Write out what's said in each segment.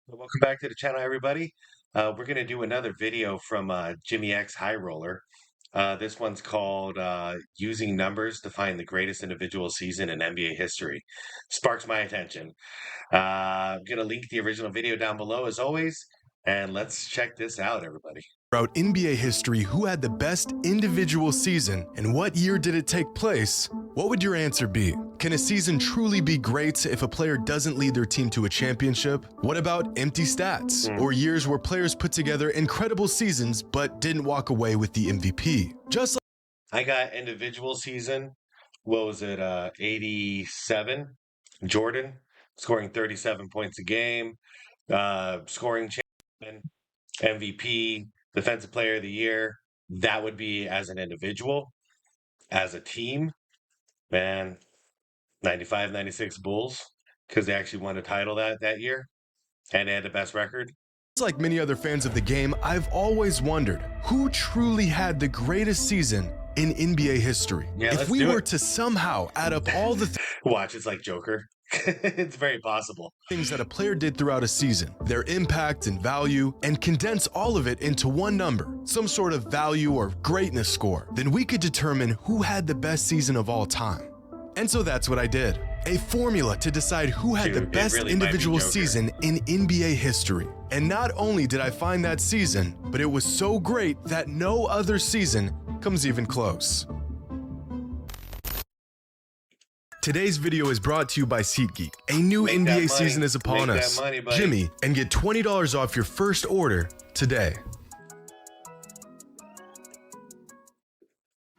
Well, welcome back to the channel, everybody. We're going to do another video from Jimmy X High Roller. This one's called Using Numbers to Find the Greatest Individual Season in NBA History. Sparks my attention. I'm going to link the original video down below as always, and let's check this out, everybody. Throughout NBA history, who had the best individual season and what year did it take place? What would your answer be? Can a season truly be great if a player doesn't lead their team to a championship? What about empty stats or years where players put together incredible seasons but didn't walk away with the MVP? Just I got individual season. What was it? 87. Jordan scoring 37 points a game, scoring champion, MVP, Defensive Player of the Year. That would be as an individual. As a team, man, 95, 96 Bulls, because they actually won a title that year, and they had the best record. like many other fans of the game, I've always wondered who truly had the greatest season in NBA history. Yeah, if let's we do were it. to somehow add up all the Watch, it's like Joker. It's very possible. things that a player did throughout a season, their impact and value, and condense all of it into one number, some sort of value or greatness score, then we could determine who had the best season of all time. And so that's what I did. A formula to decide who had the Dude, it best really might be individual Joker. season in NBA history. And not only did I find that season, but it was so great that no other season comes even close. Today's video is brought to you by SeatGeek. A new Make that NBA money. season is upon Make that us. money, buddy. Jimmy, and get $20 off your first order today.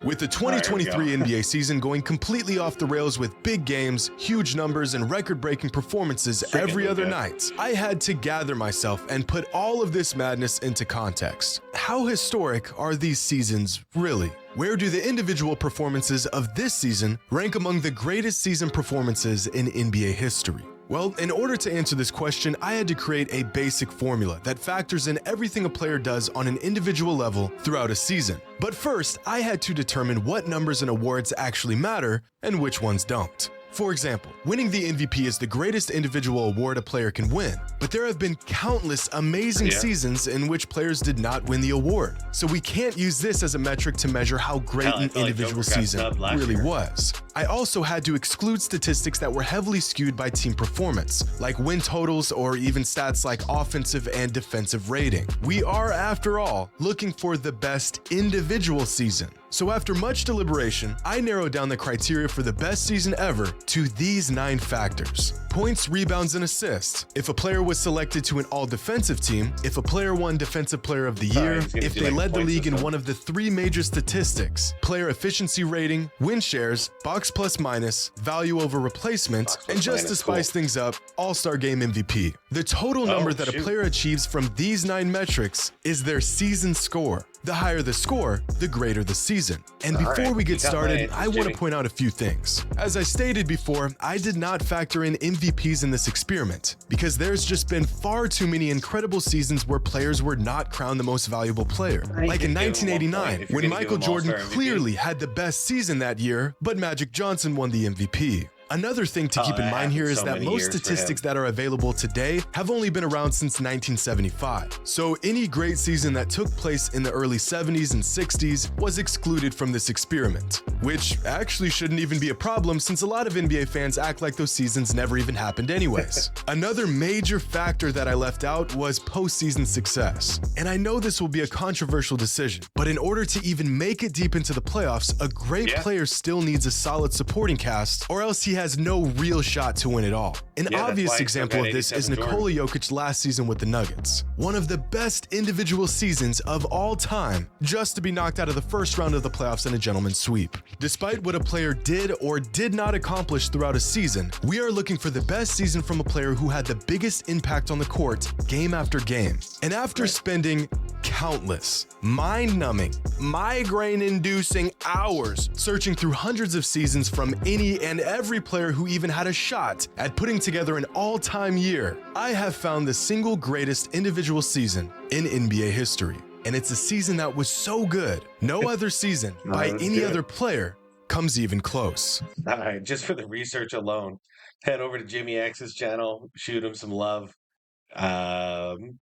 With the 2023 NBA season going completely off the rails with big games, huge numbers, and record-breaking performances every other night, I had to gather myself and put all of this madness into context. How historic are these seasons really? Where do the individual performances of this season rank among the greatest season performances in NBA history? Well, in order to answer this question, I had to create a basic formula that factors in everything a player does on an individual level throughout a season. But first, I had to determine what numbers and awards actually matter and which ones don't. For example, winning the MVP is the greatest individual award a player can win, but there have been countless amazing seasons in which players did not win the award. So we can't use this as a metric to measure how great an individual season really was. I also had to exclude statistics that were heavily skewed by team performance, like win totals or even stats like offensive and defensive rating. We are, after all, looking for the best individual season. So after much deliberation, I narrowed down the criteria for the best season ever to these 9 factors. Points, rebounds, and assists. If a player was selected to an all-defensive team, if a player won Defensive Player of the Year, if they led the league in one of the 3 major statistics, player efficiency rating, win shares, box plus minus, value over replacement, and just to spice things up, All-Star Game MVP. The total number that a player achieves from these 9 metrics is their season score. The higher the score, the greater the season. And before we get started, I want to point out a few things. As I stated before, I did not factor in MVPs in this experiment because there's just been far too many incredible seasons where players were not crowned the most valuable player. Like in 1989, when Michael Jordan clearly had the best season that year, but Magic Johnson won the MVP. Another thing to keep in mind here is that most statistics that are available today have only been around since 1975. So any great season that took place in the early 70s and 60s was excluded from this experiment, which actually shouldn't even be a problem since a lot of NBA fans act like those seasons never even happened anyways. Another major factor that I left out was postseason success. And I know this will be a controversial decision, but in order to even make it deep into the playoffs, a great player still needs a solid supporting cast, or else he has no real shot to win it all. An obvious example of this is Nikola Jokic last season with the Nuggets. One of the best individual seasons of all time, just to be knocked out of the first round of the playoffs in a gentleman's sweep. Despite what a player did or did not accomplish throughout a season, we are looking for the best season from a player who had the biggest impact on the court game after game. And after spending countless, mind-numbing, migraine-inducing hours searching through hundreds of seasons from any and every player who even had a shot at putting together an all-time year, I have found the single greatest individual season in NBA history. And it's a season that was so good, no other season by any other player comes even close. All right, just for the research alone, head over to Jimmy X's channel, shoot him some love.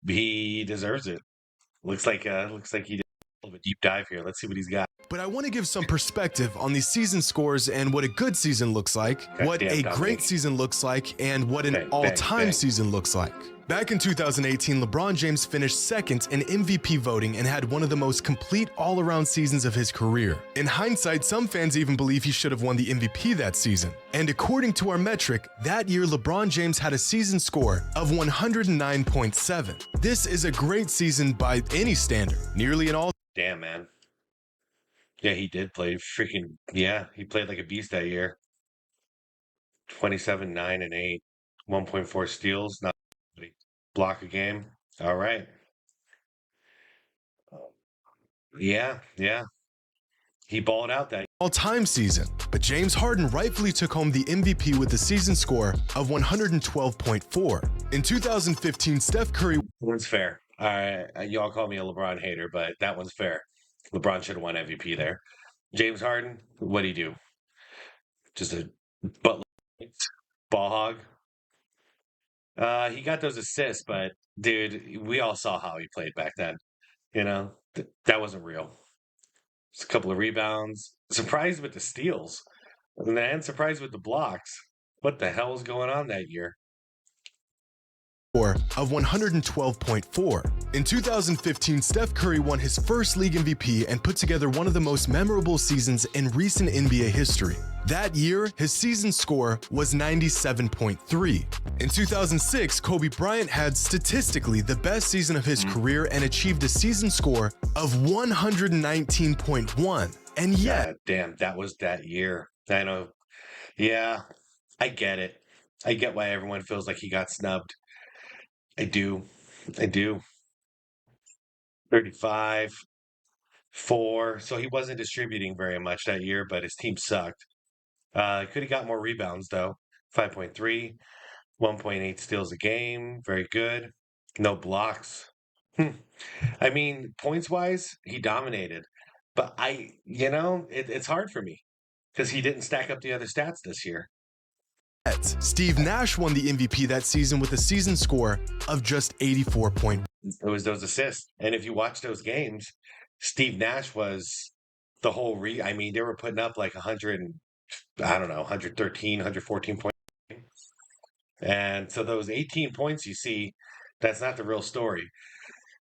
He deserves it. Looks like he did a little bit deep dive here. Let's see what he's got. But I want to give some perspective on these season scores and what a good season looks like, what Goddamn, a Dominic. great season looks like, and what an Bang, all-time bang. season looks like. Back in 2018, LeBron James finished second in MVP voting and had one of the most complete all-around seasons of his career. In hindsight, some fans even believe he should have won the MVP that season. And according to our metric, that year LeBron James had a season score of 109.7. This is a great season by any standard, nearly an all. Damn, man. Yeah, he did play freaking. Yeah, he played like a beast that year. 27, 9, and 8. 1.4 steals. Not block a game. All right. Yeah, yeah. He balled out that. All-time season, but James Harden rightfully took home the MVP with a season score of 112.4. In 2015, Steph Curry. One's fair. All right, y'all call me a LeBron hater, but that one's fair. LeBron should have won MVP there. James Harden, what'd he do? Just a butt ball hog. He got those assists, but dude, we all saw how he played back then. You know, that wasn't real. Just a couple of rebounds. Surprised with the steals. And then surprised with the blocks. What the hell was going on that year? Of 112.4. In 2015, Steph Curry won his first league MVP and put together one of the most memorable seasons in recent NBA history. That year, his season score was 97.3. In 2006, Kobe Bryant had statistically the best season of his career and achieved a season score of 119.1. And yet, God damn, that was that year. I know. Yeah, I get it. I get why everyone feels like he got snubbed. I do. 35, 4. So he wasn't distributing very much that year, but his team sucked. Could have got more rebounds, though. 5.3, 1.8 steals a game. Very good. No blocks. I mean, points-wise, he dominated. But it's hard for me because he didn't stack up the other stats this year. Steve Nash won the MVP that season with a season score of just 84 points. It was those assists. And if you watch those games, Steve Nash was the whole I mean, they were putting up like 100 and, I don't know, 113, 114 points. And so those 18 points you see, that's not the real story.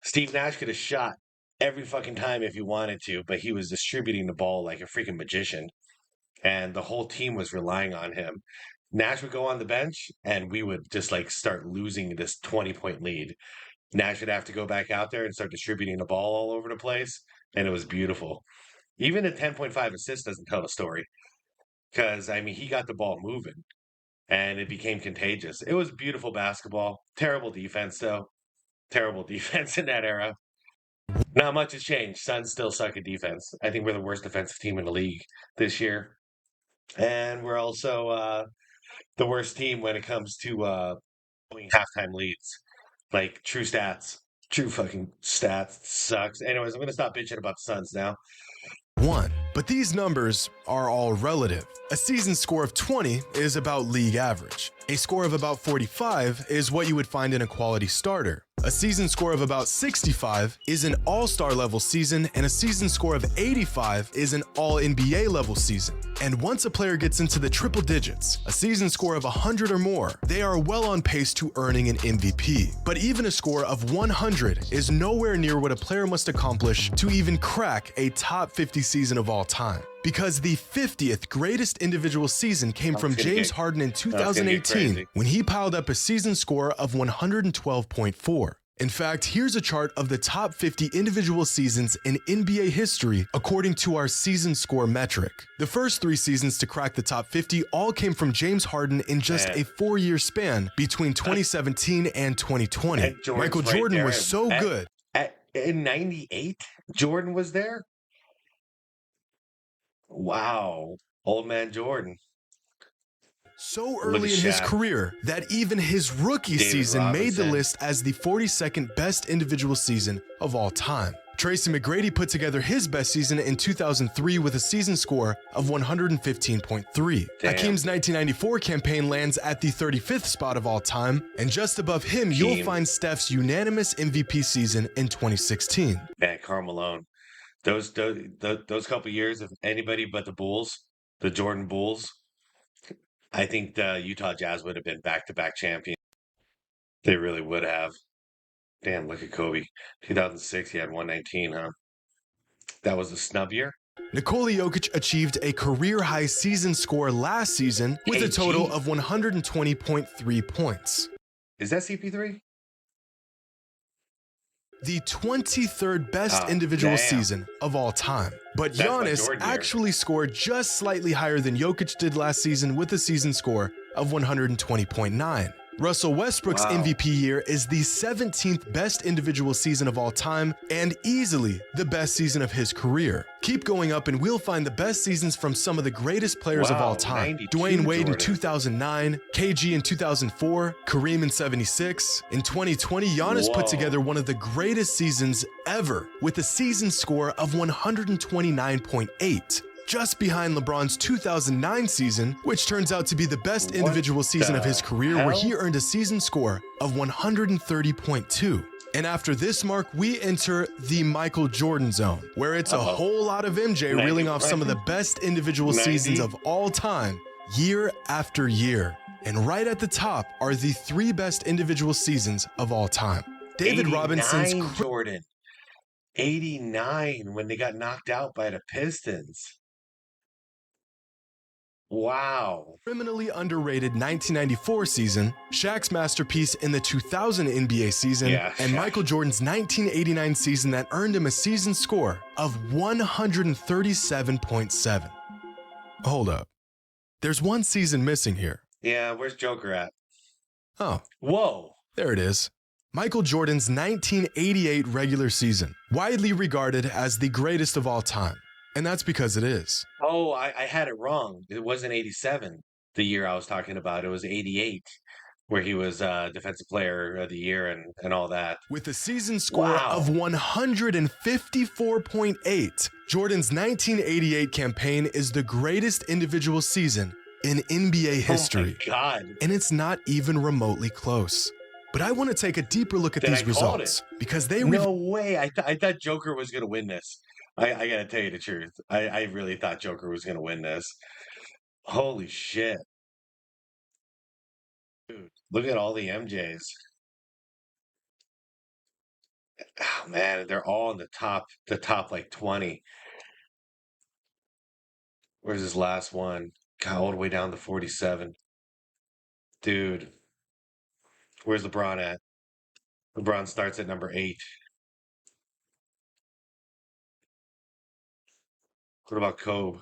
Steve Nash could have shot every fucking time if he wanted to, but he was distributing the ball like a freaking magician. And the whole team was relying on him. Nash would go on the bench and we would just like start losing this 20-point lead. Nash would have to go back out there and start distributing the ball all over the place. And it was beautiful. Even the 10.5 assists doesn't tell the story. Because, I mean, he got the ball moving. And it became contagious. It was beautiful basketball. Terrible defense, though. Terrible defense in that era. Not much has changed. Suns still suck at defense. I think we're the worst defensive team in the league this year. And we're also the worst team when it comes to blowing halftime leads. Like, true stats. True fucking stats. Sucks. Anyways, I'm going to stop bitching about the Suns now. But these numbers are all relative. A season score of 20 is about league average. A score of about 45 is what you would find in a quality starter. A season score of about 65 is an all-star level season, and a season score of 85 is an all-NBA level season. And once a player gets into the triple digits, a season score of 100 or more, they are well on pace to earning an MVP. But even a score of 100 is nowhere near what a player must accomplish to even crack a top 50 season of all time. Because the 50th greatest individual season came from James Harden in 2018 when he piled up a season score of 112.4. In fact, here's a chart of the top 50 individual seasons in NBA history according to our season score metric. The first 3 seasons to crack the top 50 all came from James Harden in just a 4-year span between 2017 and 2020. Michael Jordan was so good. In 98, Jordan was there? Wow. Old man Jordan. So early in his career that even his rookie season made the list as the 42nd best individual season of all time. Tracy McGrady put together his best season in 2003 with a season score of 115.3. Hakeem's 1994 campaign lands at the 35th spot of all time, and just above him, you'll find Steph's unanimous MVP season in 2016. Man, Karl Malone. Those couple years, if anybody but the Bulls, the Jordan Bulls, I think the Utah Jazz would have been back-to-back champions. They really would have. Damn, look at Kobe. 2006, he had 119, huh? That was a snub year? Nikola Jokic achieved a career-high season score last season with a total of 120.3 points. Is that CP3? The 23rd best individual season of all time. But Giannis actually scored just slightly higher than Jokic did last season with a season score of 120.9. Russell Westbrook's MVP year is the 17th best individual season of all time and easily the best season of his career. Keep going up and we'll find the best seasons from some of the greatest players of all time. Dwayne Wade in 2009, KG in 2004, Kareem in 76. In 2020, Giannis put together one of the greatest seasons ever with a season score of 129.8. Just behind LeBron's 2009 season, which turns out to be the best individual season of his career, where he earned a season score of 130.2. And after this mark, we enter the Michael Jordan zone, where it's a whole lot of MJ reeling off some of the best individual seasons of all time, year after year. And right at the top are the 3 best individual seasons of all time. David Robinson's Jordan. 89 when they got knocked out by the Pistons. Wow. Criminally underrated 1994 season, Shaq's masterpiece in the 2000 NBA season, and Michael Jordan's 1989 season that earned him a season score of 137.7. Hold up. There's one season missing here. Yeah, where's Joker at? Oh. Whoa. There it is. Michael Jordan's 1988 regular season, widely regarded as the greatest of all time. And that's because it is. Oh, I had it wrong. It wasn't 87, the year I was talking about. It was 88, where he was Defensive Player of the Year and all that. With a season score of 154.8, Jordan's 1988 campaign is the greatest individual season in NBA history. Oh my God. And it's not even remotely close. But I want to take a deeper look at these results because they... No way. I thought Joker was going to win this. I gotta tell you the truth. I really thought Joker was gonna win this. Holy shit. Dude, look at all the MJs. Oh man, they're all in the top like 20. Where's his last one? God, all the way down to 47. Dude. Where's LeBron at? LeBron starts at number 8. What about Kobe?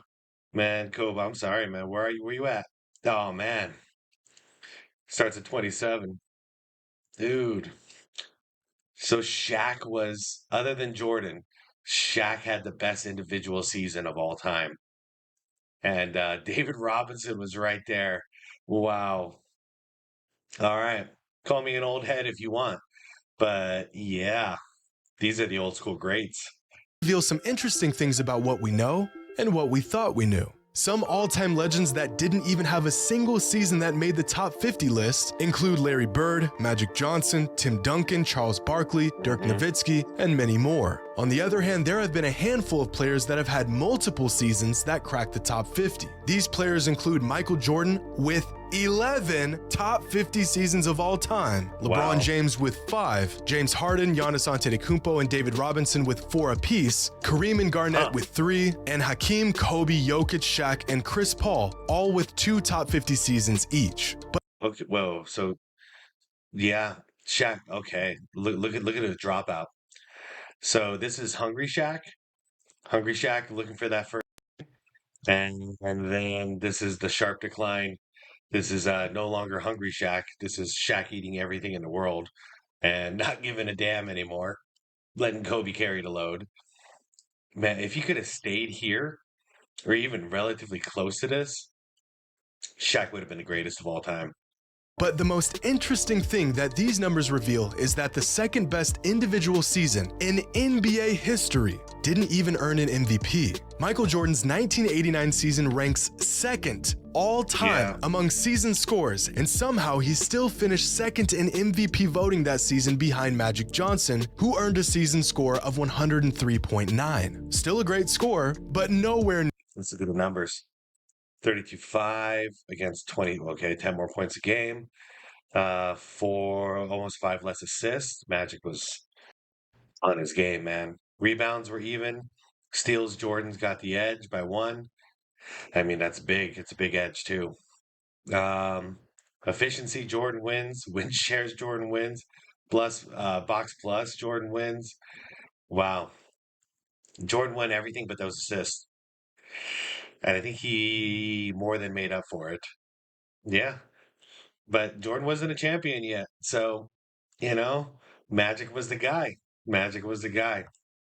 Man, Kobe, I'm sorry, man. Where are you? Where you at? Oh man. Starts at 27. Dude. So Shaq was, other than Jordan, Shaq had the best individual season of all time. And David Robinson was right there. Wow. All right. Call me an old head if you want. But yeah, these are the old school greats. Reveal some interesting things about what we know and what we thought we knew. Some all-time legends that didn't even have a single season that made the top 50 list include Larry Bird, Magic Johnson, Tim Duncan, Charles Barkley, Dirk Nowitzki, and many more. On the other hand, there have been a handful of players that have had multiple seasons that cracked the top 50. These players include Michael Jordan with 11 top 50 seasons of all time, LeBron James with 5, James Harden, Giannis Antetokounmpo, and David Robinson with 4 apiece, Kareem and Garnett with 3, and Hakeem, Kobe, Jokic, Shaq, and Chris Paul, all with 2 top 50 seasons each. But okay, whoa, so yeah, Shaq, okay. Look at his dropout. So this is Hungry Shaq. Hungry Shaq looking for that first. And then this is the sharp decline. This is no longer Hungry Shaq. This is Shaq eating everything in the world and not giving a damn anymore, letting Kobe carry the load. Man, if he could have stayed here or even relatively close to this, Shaq would have been the greatest of all time. But the most interesting thing that these numbers reveal is that the second best individual season in NBA history didn't even earn an MVP. Michael Jordan's 1989 season ranks second all time among season scores, and somehow he still finished second in MVP voting that season behind Magic Johnson, who earned a season score of 103.9. Still a great score, but nowhere near. Let's look at the numbers. 32-5 against 20. Okay, 10 more points a game. For almost 5 less assists. Magic was on his game, man. Rebounds were even. Steals, Jordan's got the edge by 1. I mean, that's big. It's a big edge, too. Efficiency, Jordan wins. Win shares, Jordan wins. Plus, box plus, Jordan wins. Wow. Jordan won everything but those assists. And I think he more than made up for it. Yeah. But Jordan wasn't a champion yet. So, Magic was the guy. Magic was the guy.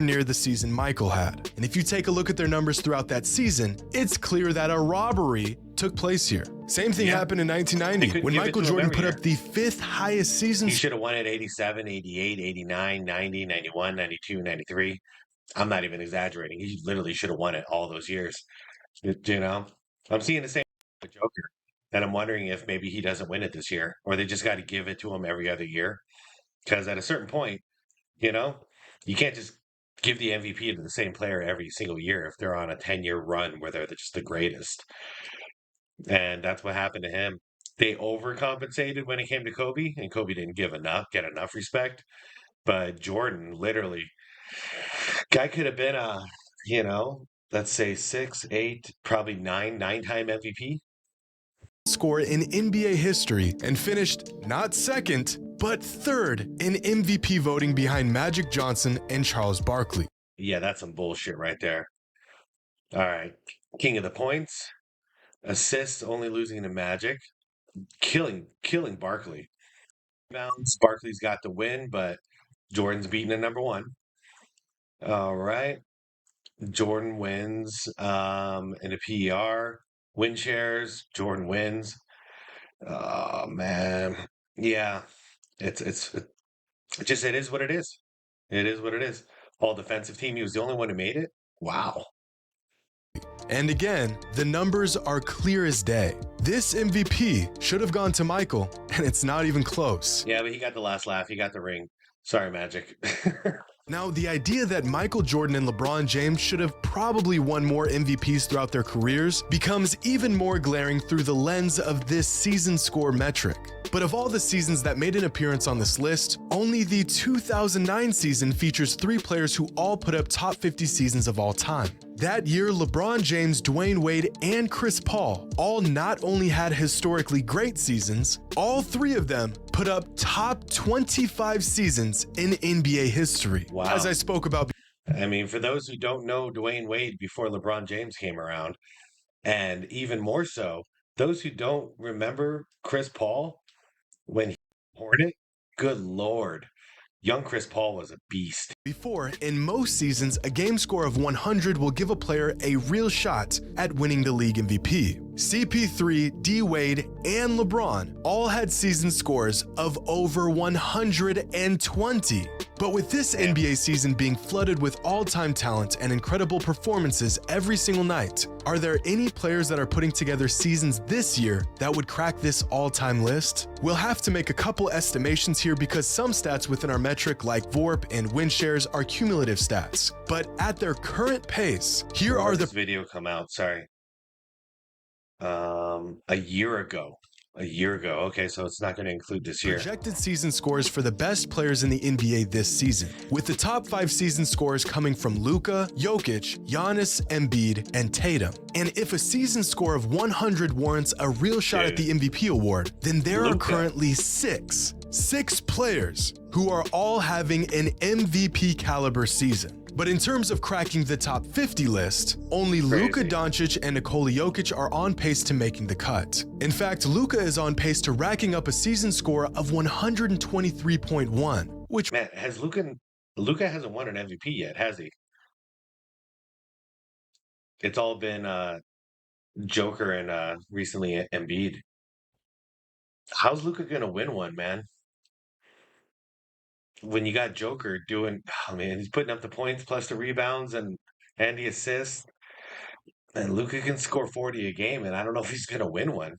Near the season Michael had. And if you take a look at their numbers throughout that season, it's clear that a robbery took place here. Same thing happened in 1990 when Michael Jordan put up the 5th highest season. He should have won at 87, 88, 89, 90, 91, 92, 93. I'm not even exaggerating. He literally should have won it all those years. I'm seeing the same with Joker. And I'm wondering if maybe he doesn't win it this year, or they just got to give it to him every other year. Because at a certain point, you can't just give the MVP to the same player every single year if they're on a 10-year run where they're just the greatest. And that's what happened to him. They overcompensated when it came to Kobe, and Kobe didn't get enough respect. But Jordan, literally, guy could have been let's say 6, 8, probably 9-time MVP. Score in NBA history and finished not second, but third in MVP voting behind Magic Johnson and Charles Barkley. Yeah, that's some bullshit right there. All right. King of the points. Assists, only losing to Magic. Killing Barkley. Rebounds, Barkley's got the win, but Jordan's beaten at number 1. All right. Jordan wins in a PER. Win shares, Jordan wins. Oh man. Yeah. It is what it is. It is what it is. All defensive team. He was the only one who made it. Wow. And again, the numbers are clear as day. This MVP should have gone to Michael, and it's not even close. Yeah, but he got the last laugh. He got the ring. Sorry, Magic. Now, the idea that Michael Jordan and LeBron James should have probably won more MVPs throughout their careers becomes even more glaring through the lens of this season score metric. But of all the seasons that made an appearance on this list, only the 2009 season features 3 players who all put up top 50 seasons of all time. That year, LeBron James, Dwayne Wade, and Chris Paul all not only had historically great seasons, all 3 of them put up top 25 seasons in NBA history. Wow. As I spoke about. I mean, for those who don't know Dwayne Wade before LeBron James came around, and even more so, those who don't remember Chris Paul when he Hornet, good Lord. Young Chris Paul was a beast. Before, in most seasons, a game score of 100 will give a player a real shot at winning the league MVP. CP3, D Wade, and LeBron all had season scores of over 120. But with this NBA season being flooded with all-time talent and incredible performances every single night, are there any players that are putting together seasons this year that would crack this all-time list? We'll have to make a couple estimations here because some stats within our metric like VORP and win shares are cumulative stats. But at their current pace, here are the— This video come out, sorry. A year ago. Okay, so it's not going to include this year. Projected season scores for the best players in the NBA this season, with the top 5 season scores coming from Luka, Jokic, Giannis, Embiid, and Tatum. And if a season score of 100 warrants a real shot at the MVP award, then there are currently 6 players who are all having an MVP caliber season. But in terms of cracking the top 50 list, only Luka Doncic and Nikola Jokic are on pace to making the cut. In fact, Luka is on pace to racking up a season score of 123.1, which— Man, Luka hasn't won an MVP yet, has he? It's all been Joker and recently Embiid. How's Luca gonna win one, man? When you got Joker doing, oh man, he's putting up the points plus the rebounds and the assists, and Luca can score 40 a game, and I don't know if he's gonna win one.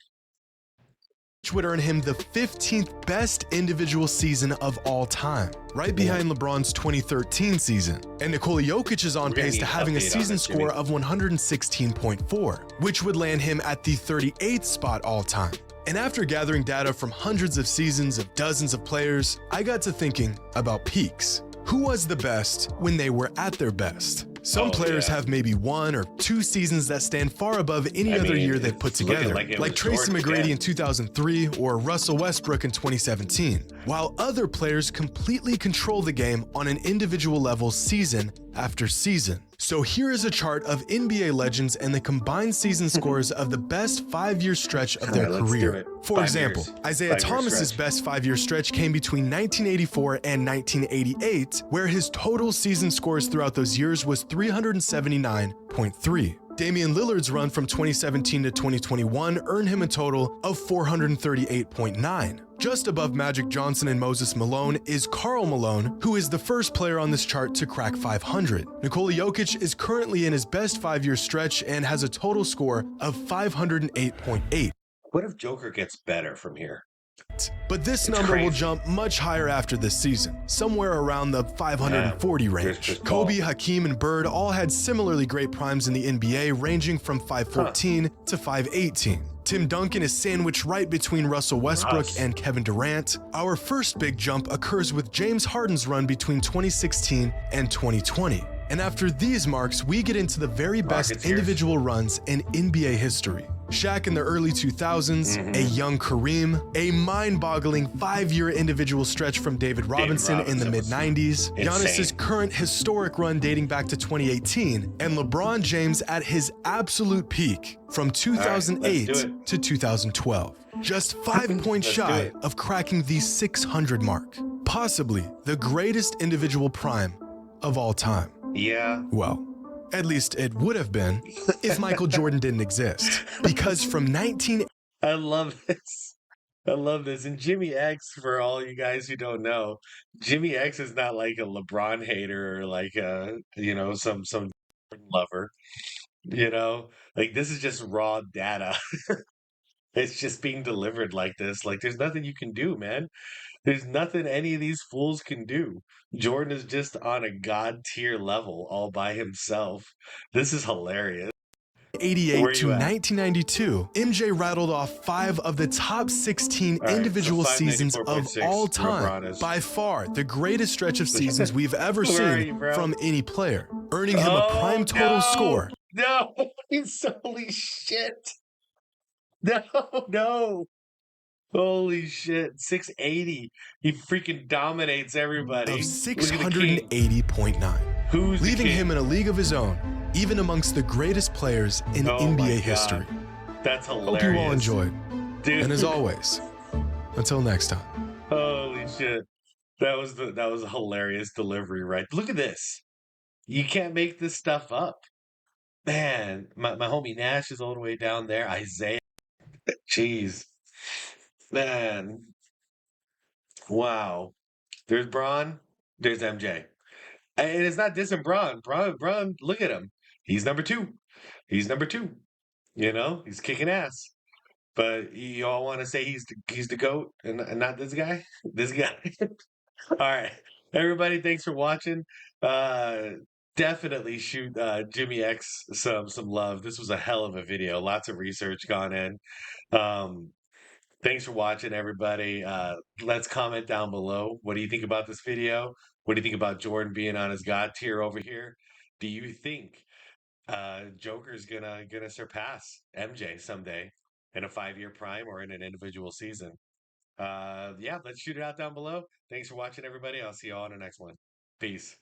Which would earn him the 15th best individual season of all time, right behind LeBron's 2013 season. And Nikola Jokic is on pace to having a season score of 116.4, which would land him at the 38th spot all time. And after gathering data from hundreds of seasons of dozens of players, I got to thinking about peaks. Who was the best when they were at their best? Some players have maybe 1 or 2 seasons that stand far above any other year they've put together, like Tracy McGrady in 2003 or Russell Westbrook in 2017, while other players completely control the game on an individual level season after season. So here is a chart of NBA legends and the combined season scores of the best 5-year stretch of their career. For example, Isaiah Thomas's best 5-year stretch came between 1984 and 1988, where his total season scores throughout those years was 379.3. Damian Lillard's run from 2017 to 2021 earned him a total of 438.9. Just above Magic Johnson and Moses Malone is Karl Malone, who is the first player on this chart to crack 500. Nikola Jokic is currently in his best 5-year stretch and has a total score of 508.8. What if Joker gets better from here? But this number will jump much higher after this season, somewhere around the 540 range. Kobe, Hakeem, and Bird all had similarly great primes in the NBA, ranging from 514 to 518. Tim Duncan is sandwiched right between Russell Westbrook and Kevin Durant. Our first big jump occurs with James Harden's run between 2016 and 2020. And after these marks, we get into the very best individual runs in NBA history. Shaq in the early 2000s, a young Kareem, a mind-boggling 5-year individual stretch from David Robinson in the mid-90s, Giannis's current historic run dating back to 2018, and LeBron James at his absolute peak from 2008 to 2012. Just 5 points shy of cracking the 600 mark. Possibly the greatest individual prime of all time. Yeah. Well, at least it would have been if Michael Jordan didn't exist. Because from 19... I love this. I love this. And Jimmy X, for all you guys who don't know, Jimmy X is not like a LeBron hater or like a, some Jordan lover. Like this is just raw data. It's just being delivered like this. Like there's nothing you can do, man. There's nothing any of these fools can do. Jordan is just on a god tier level all by himself. This is hilarious. 88 to 1992, MJ rattled off 5 of the top 16 individual seasons of all time. By far, the greatest stretch of seasons we've ever seen from any player, earning him a prime total score. No, it's holy shit. No. Holy shit, 680. He freaking dominates everybody. Of 680.9. Leaving him in a league of his own, even amongst the greatest players in NBA history. That's hilarious. Hope you all enjoyed. Dude. And as always, until next time. Holy shit. That was a hilarious delivery, right? Look at this. You can't make this stuff up. Man, my homie Nash is all the way down there. Isaiah. Jeez. Man. Wow. There's Braun. There's MJ. And it's not dissing Braun. Braun, look at him. He's number 2. He's number 2. He's kicking ass. But you all want to say he's the GOAT and not this guy? This guy. All right. Everybody, thanks for watching. Definitely shoot Jimmy X some love. This was a hell of a video. Lots of research gone in. Thanks for watching, everybody. Let's comment down below. What do you think about this video? What do you think about Jordan being on his God tier over here? Do you think Joker's gonna surpass MJ someday in a 5-year prime or in an individual season? Yeah, let's shoot it out down below. Thanks for watching, everybody. I'll see you all in the next one. Peace.